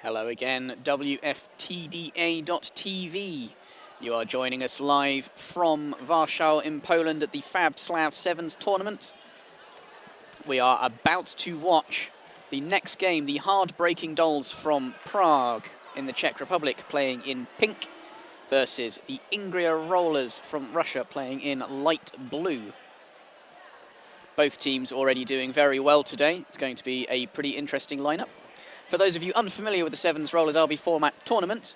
Hello again, WFTDA.TV. You are joining us live from Warsaw in Poland at the FAB SLAV Sevens tournament. We are about to watch the next game, the hard-breaking dolls from Prague in the Czech Republic playing in pink versus the Ingria rollers from Russia playing in light blue. Both teams already doing very well today. It's going to be a pretty interesting lineup. For those of you unfamiliar with the Sevens roller derby format tournament,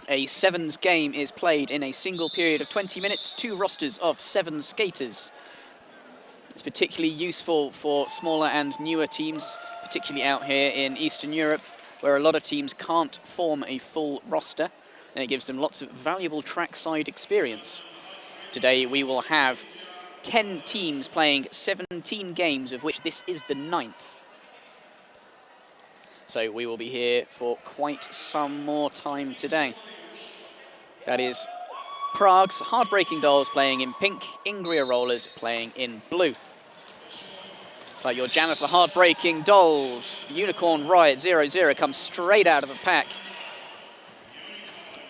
a Sevens game is played in a single period of 20 minutes, 2 rosters of 7 skaters. It's particularly useful for smaller and newer teams, particularly out here in Eastern Europe, where a lot of teams can't form a full roster, and it gives them lots of valuable trackside experience. Today we will have 10 teams playing 17 games, of which this is the 9th. So we will be here for quite some more time today. That is Prague's hard-breaking dolls playing in pink, Ingria rollers playing in blue. It's like your jammer for hard-breaking dolls. Unicorn Riot 0-0 comes straight out of the pack.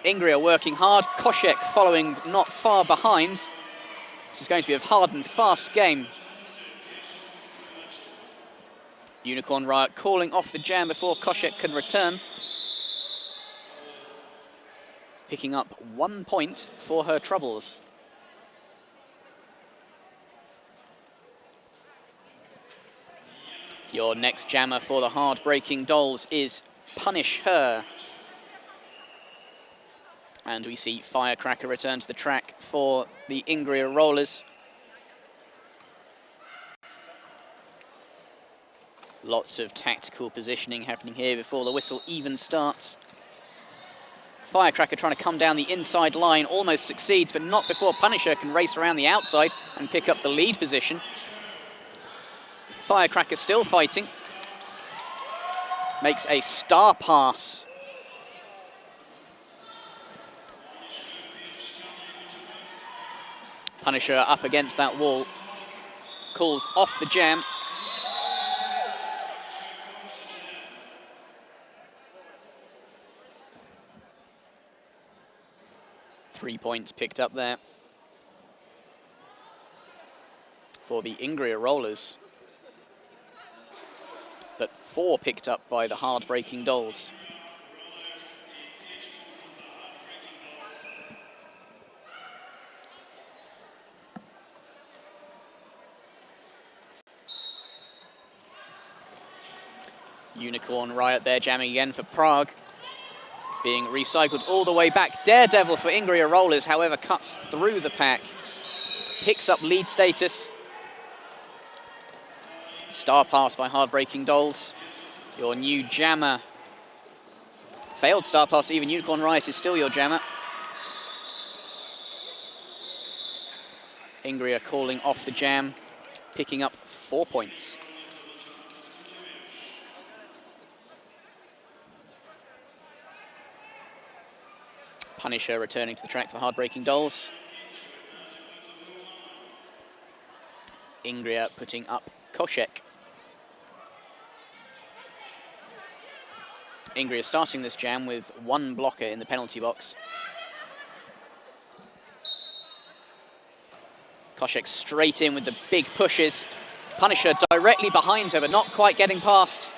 Ingria working hard, Koshek following not far behind. This is going to be a hard and fast game. Unicorn Riot calling off the jam before Koshek can return. Picking up 1 point for her troubles. Your next jammer for the hard-breaking dolls is Punish Her. And we see Firecracker return to the track for the Ingria rollers. Lots of tactical positioning happening here before the whistle even starts. Firecracker trying to come down the inside line, almost succeeds, but not before Punisher can race around the outside and pick up the lead position. Firecracker still fighting. Makes a star pass. Punisher up against that wall. Calls off the jam. Three points picked up there for the Ingria rollers, but 4 picked up by the hard-breaking dolls. Unicorn Riot there jamming again for Prague. Being recycled all the way back. Daredevil for Ingria rollers, however, cuts through the pack. Picks up lead status. Star pass by hard-breaking dolls. Your new jammer. Failed star pass, even Unicorn Riot is still your jammer. Ingria calling off the jam, picking up 4 points. Punisher returning to the track for the hard-breaking dolls. Ingria putting up Koshek. Ingria starting this jam with 1 blocker in the penalty box. Koshek straight in with the big pushes. Punisher directly behind her, but not quite getting past.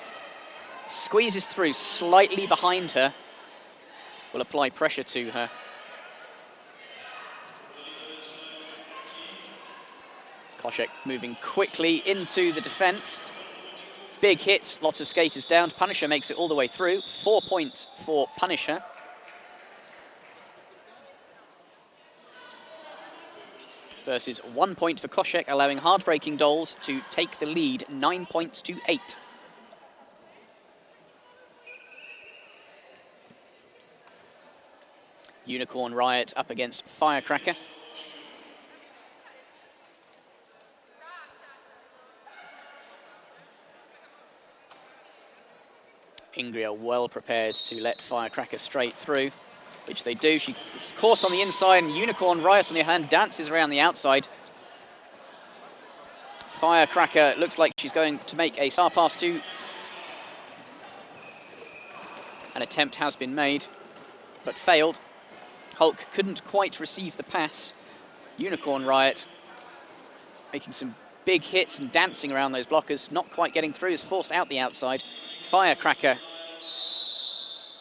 Squeezes through slightly behind her. Will apply pressure to her. Koshek moving quickly into the defense. Big hits, lots of skaters down. Punisher makes it all the way through. 4 points for Punisher. Versus 1 point for Koshek, allowing hard-breaking dolls to take the lead 9 points to 8. Unicorn Riot up against Firecracker. Ingria well prepared to let Firecracker straight through, which they do. She's caught on the inside, and Unicorn Riot on the other hand dances around the outside. Firecracker looks like she's going to make a star pass to An attempt has been made, but failed. Hulk couldn't quite receive the pass. Unicorn Riot making some big hits and dancing around those blockers, not quite getting through, is forced out the outside. Firecracker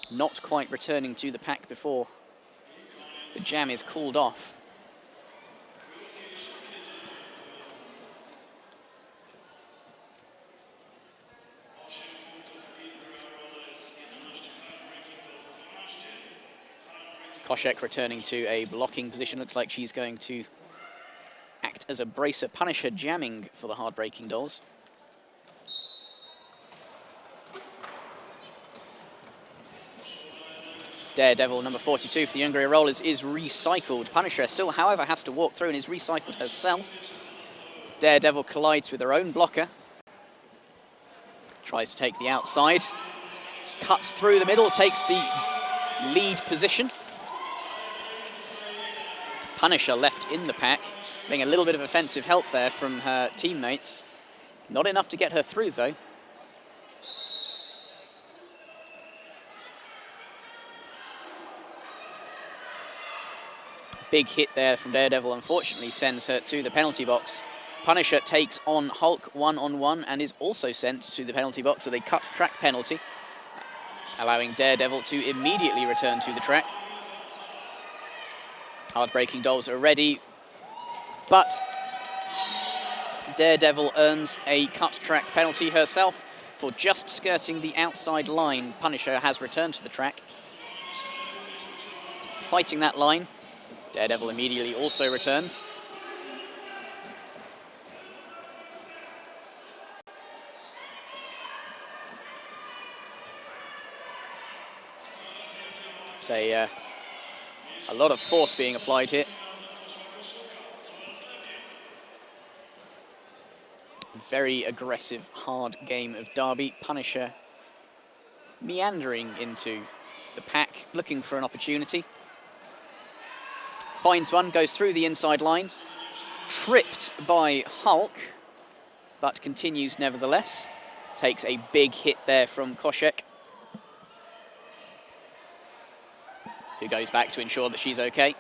not quite returning to the pack before the jam is called off. Koshek returning to a blocking position. Looks like she's going to act as a bracer. Punisher jamming for the hard breaking dolls. Daredevil, number 42 for the Ingria Rollers, is recycled. Punisher still, however, has to walk through and is recycled herself. Daredevil collides with her own blocker. Tries to take the outside. Cuts through the middle, takes the lead position. Punisher left in the pack, getting a little bit of offensive help there from her teammates. Not enough to get her through, though. Big hit there from Daredevil, unfortunately, sends her to the penalty box. Punisher takes on Hulk one-on-one and is also sent to the penalty box with a cut track penalty, allowing Daredevil to immediately return to the track. Hard breaking dolls are ready, but Daredevil earns a cut track penalty herself for just skirting the outside line. Punisher has returned to the track. Fighting that line, Daredevil immediately also returns. It's a lot of force being applied here. Very aggressive, hard game of derby. Punisher meandering into the pack, looking for an opportunity. Finds one, goes through the inside line. Tripped by Hulk, but continues nevertheless. Takes a big hit there from Koshek, who goes back to ensure that she's okay,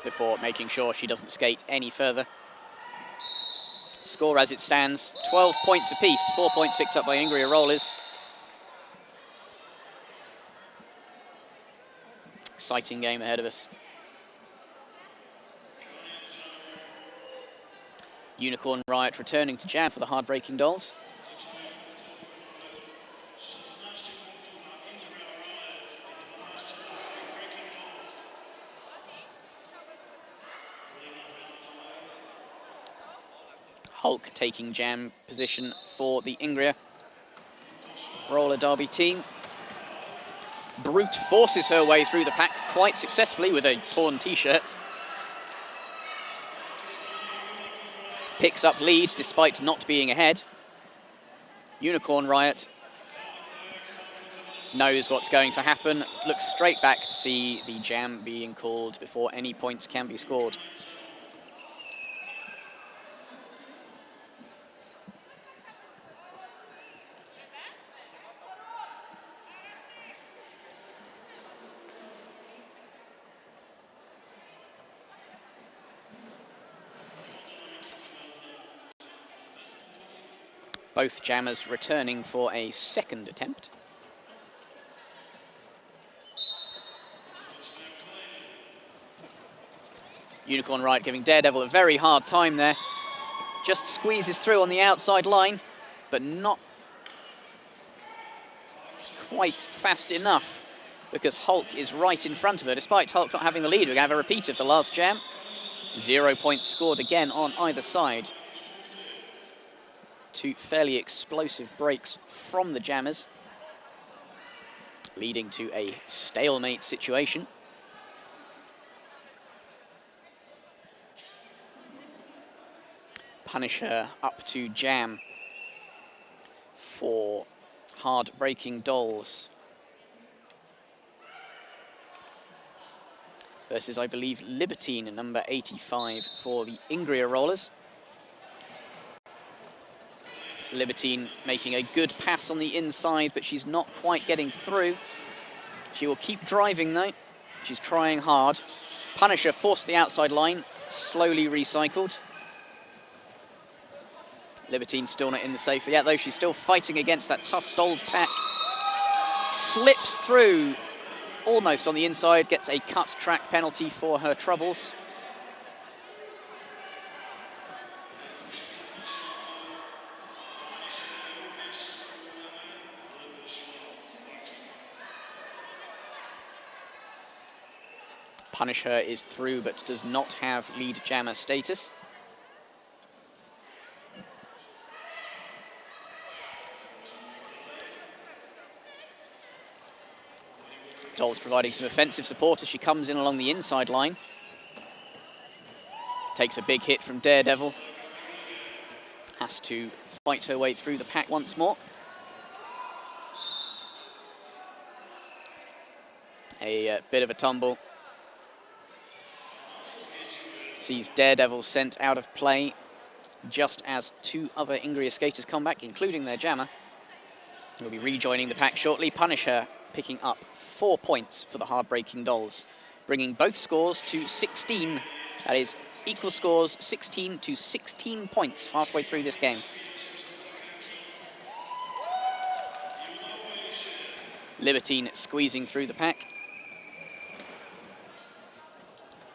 before making sure she doesn't skate any further. Score as it stands, 12 points apiece, 4 points picked up by Ingria Rollers. Exciting game ahead of us. Unicorn Riot returning to jam for the hard breaking dolls. Hulk taking jam position for the Ingria roller derby team. Brute forces her way through the pack quite successfully with a torn t-shirt. Picks up lead despite not being ahead. Unicorn Riot knows what's going to happen, looks straight back to see the jam being called before any points can be scored. Both jammers returning for a second attempt. Unicorn Riot giving Daredevil a very hard time there. Just squeezes through on the outside line, but not quite fast enough because Hulk is right in front of her. Despite Hulk not having the lead, we're going to have a repeat of the last jam. 0 points scored again on either side. Two fairly explosive breaks from the jammers, leading to a stalemate situation. Punisher up to jam for hard breaking dolls versus, I believe, Libertine, number 85 for the Ingria Rollers. Libertine making a good pass on the inside, but she's not quite getting through. She will keep driving though. She's trying hard. Punisher forced to the outside line, slowly recycled. Libertine still not in the safe yet though. She's still fighting against that tough Dolls pack. Slips through almost on the inside, gets a cut track penalty for her troubles. Punisher is through, but does not have lead jammer status. Dolls providing some offensive support as she comes in along the inside line. Takes a big hit from Daredevil. Has to fight her way through the pack once more. A bit of a tumble. Sees Daredevil sent out of play just as two other Ingria skaters come back, including their jammer. He'll be rejoining the pack shortly. Punisher picking up 4 points for the hard-breaking Dolls, bringing both scores to 16. That is equal scores, 16 to 16 points halfway through this game. Libertine squeezing through the pack.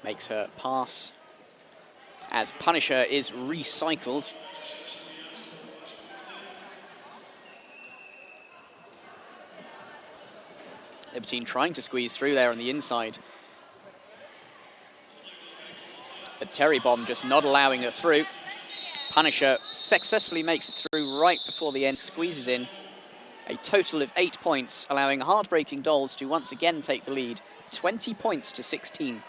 Makes her pass as Punisher is recycled. Libertine trying to squeeze through there on the inside. But Terry Bomb just not allowing her through. Punisher successfully makes it through right before the end, squeezes in. A total of 8 points, allowing hard-breaking Dolls to once again take the lead, 20 points to 16.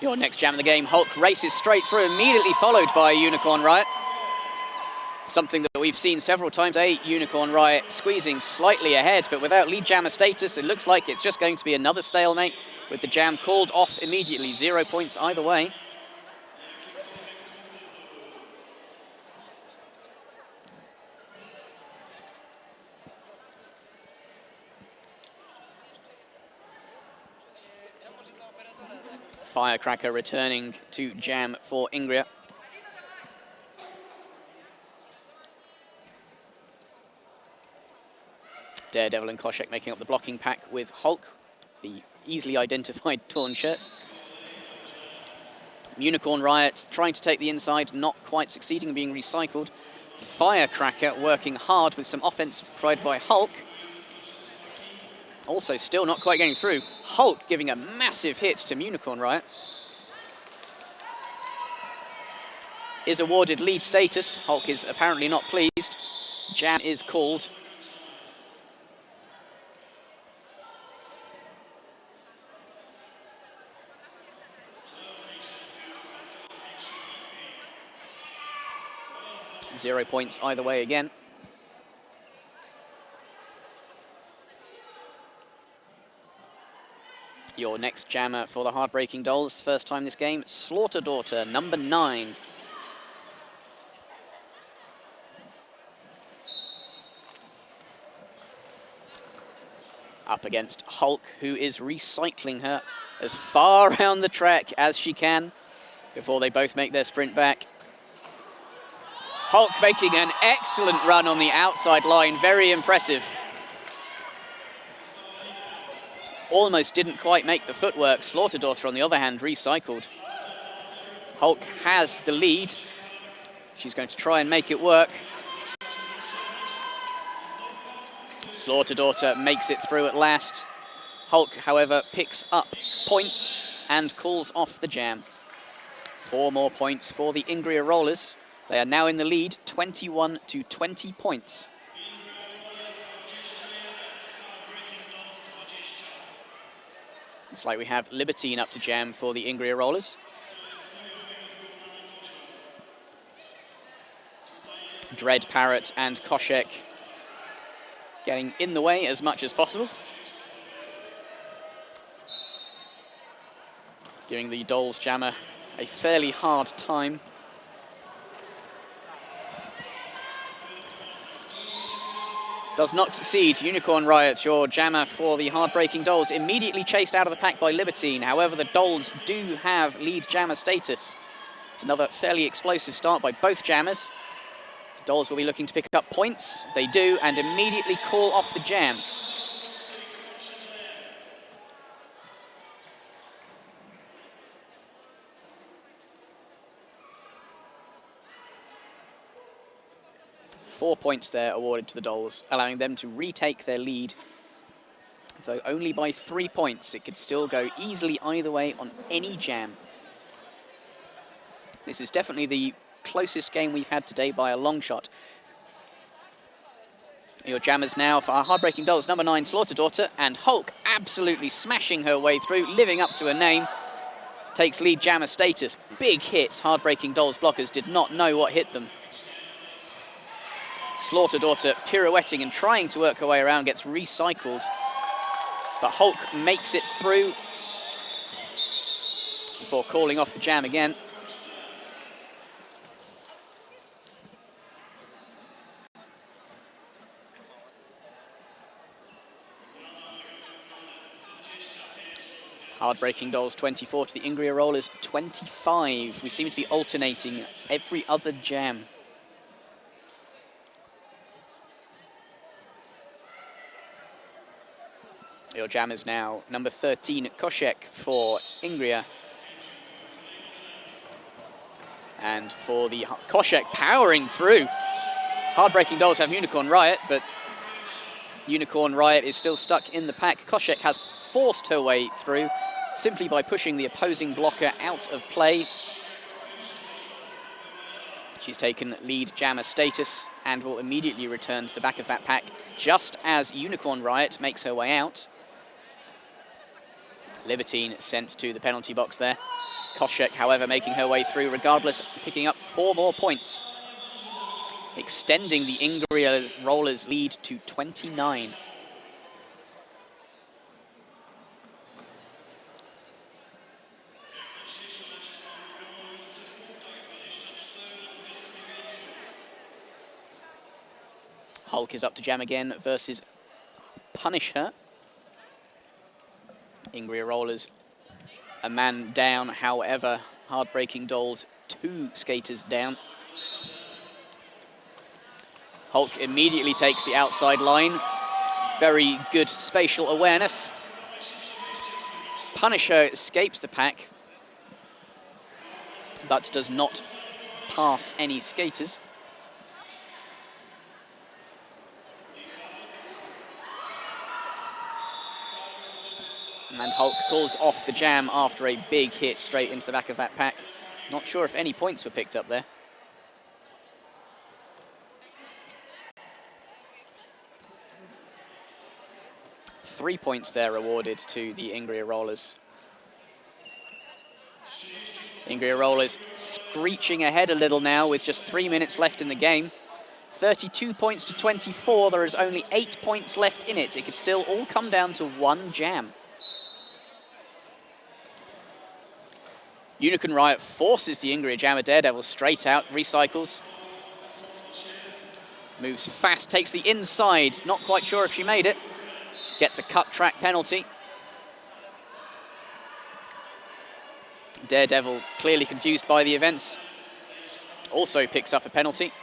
Your next jam of the game, Hulk races straight through, immediately followed by Unicorn Riot. Something that we've seen several times, Unicorn Riot squeezing slightly ahead, but without lead jammer status, it looks like it's just going to be another stalemate with the jam called off immediately. 0 points either way. Firecracker returning to jam for Ingria. Daredevil and Koshek making up the blocking pack with Hulk, the easily identified torn shirt. Unicorn Riot trying to take the inside, not quite succeeding, being recycled. Firecracker working hard with some offense provided by Hulk. Also still not quite getting through. Hulk giving a massive hit to Unicorn Riot. Is awarded lead status. Hulk is apparently not pleased. Jam is called. Zero points either way again. Your next jammer for the hard-breaking Dolls, first time this game, Slaughter Daughter, number 9. Up against Hulk, who is recycling her as far around the track as she can before they both make their sprint back. Hulk making an excellent run on the outside line, very impressive. Almost didn't quite make the footwork. Slaughter Daughter, on the other hand, recycled. Hulk has the lead. She's going to try and make it work. Slaughterdaughter makes it through at last. Hulk, however, picks up points and calls off the jam. 4 more points for the Ingria Rollers. They are now in the lead, 21 to 20 points. Looks like we have Libertine up to jam for the Ingria Rollers. Dread Parrot and Koshek getting in the way as much as possible. Giving the Dolls jammer a fairly hard time. Does not succeed. Unicorn Riot, your jammer for the Heartbreaking Dolls, immediately chased out of the pack by Libertine. However, the Dolls do have lead jammer status. It's another fairly explosive start by both jammers. The Dolls will be looking to pick up points. They do, and immediately call off the jam. Four points there awarded to the Dolls, allowing them to retake their lead. Though only by 3 points, it could still go easily either way on any jam. This is definitely the closest game we've had today by a long shot. Your jammers now for our Heartbreaking Dolls, number 9, Slaughterdaughter, and Hulk absolutely smashing her way through, living up to her name. Takes lead jammer status. Big hit. Heartbreaking Dolls blockers did not know what hit them. Slaughterdaughter pirouetting and trying to work her way around, gets recycled. But Hulk makes it through before calling off the jam again. Heartbreaking Dolls 24 to the Ingria Rollers 25. We seem to be alternating every other jam. Your jammers now, number 13, Koshek for Ingria. And for the Koshek powering through. Heartbreaking Dolls have Unicorn Riot, but Unicorn Riot is still stuck in the pack. Koshek has forced her way through simply by pushing the opposing blocker out of play. She's taken lead jammer status and will immediately return to the back of that pack just as Unicorn Riot makes her way out. Libertine sent to the penalty box there. Koshek, however, making her way through regardless, picking up 4 more points, extending the Ingria Rollers lead to 29. Hulk is up to jam again versus Punish Her. Ingria Rollers, a man down, however, Heartbreaking Dolls, 2 skaters down. Hulk immediately takes the outside line. Very good spatial awareness. Punisher escapes the pack, but does not pass any skaters. And Hulk calls off the jam after a big hit straight into the back of that pack. Not sure if any points were picked up there. Three points there awarded to the Ingria Rollers. Ingria Rollers screeching ahead a little now with just 3 minutes left in the game. 32 points to 24. There is only 8 points left in it. It could still all come down to one jam. Unicorn Riot forces the Ingria jammer Daredevil straight out, recycles. Moves fast, takes the inside. Not quite sure if she made it. Gets a cut track penalty. Daredevil, clearly confused by the events, also picks up a penalty.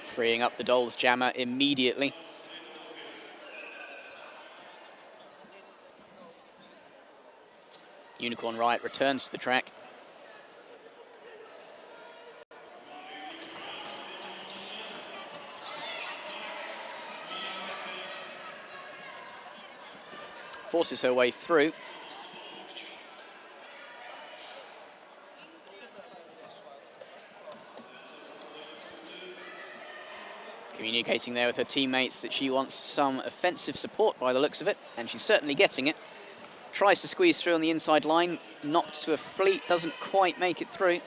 Freeing up the Dolls jammer immediately. Unicorn Riot returns to the track. forces her way through. Communicating there with her teammates that she wants some offensive support by the looks of it, and she's certainly getting it. Tries to squeeze through on the inside line, knocked to a fleet, doesn't quite make it through.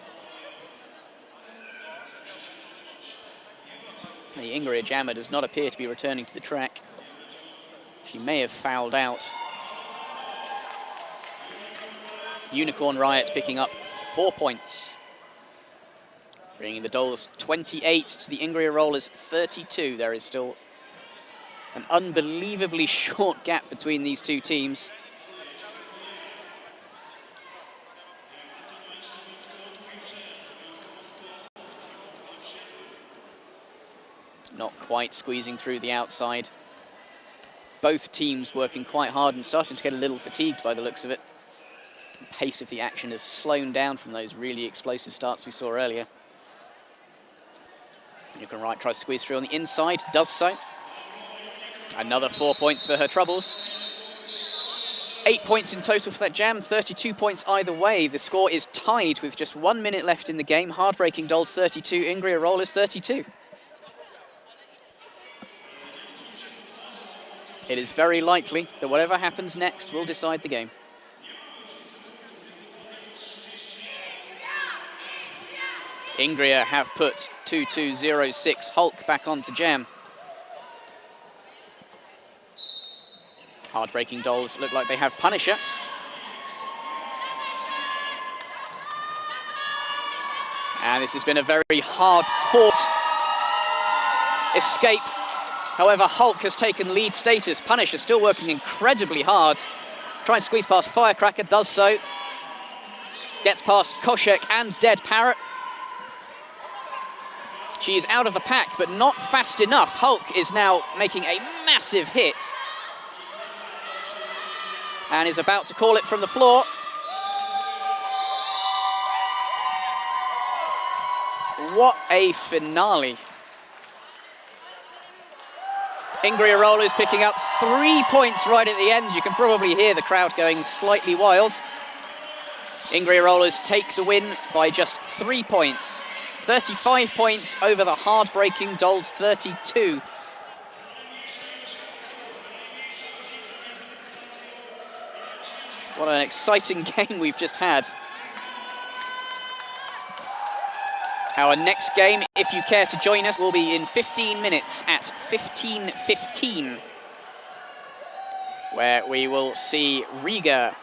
The Ingria jammer does not appear to be returning to the track. She may have fouled out. Unicorn Riot picking up 4 points, bringing the Dolls 28 to the Ingria Rollers 32. There is still an unbelievably short gap between these two teams. Not quite squeezing through the outside. Both teams working quite hard and starting to get a little fatigued by the looks of it. The pace of the action has slowed down from those really explosive starts we saw earlier. Unicorn Riot tries to squeeze through on the inside, does so. Another 4 points for her troubles. 8 points in total for that jam, 32 points either way. The score is tied with just 1 minute left in the game. Heartbreaking Dolls 32, Ingria Rollers 32. It is very likely that whatever happens next will decide the game. Ingria have put 2206 Hulk back onto jam. Heartbreaking Dolls look like they have Punisher. And this has been a very hard-fought escape. However, Hulk has taken lead status. Punisher still working incredibly hard. Trying to squeeze past Firecracker, does so. Gets past Koshek and Dead Parrot. She is out of the pack, but not fast enough. Hulk is now making a massive hit. And is about to call it from the floor. What a finale. Ingria Rollers picking up 3 points right at the end. You can probably hear the crowd going slightly wild. Ingria Rollers take the win by just 3 points. 35 points over the Heartbreaking Dolls 32. What an exciting game we've just had. Our next game, if you care to join us, will be in 15 minutes at 15:15, where we will see Riga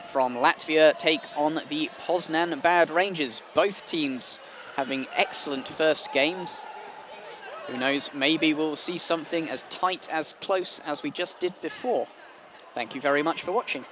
from Latvia take on the Poznan Bad Rangers. Both teams having excellent first games. Who knows, maybe we'll see something as tight, as close as we just did before. Thank you very much for watching.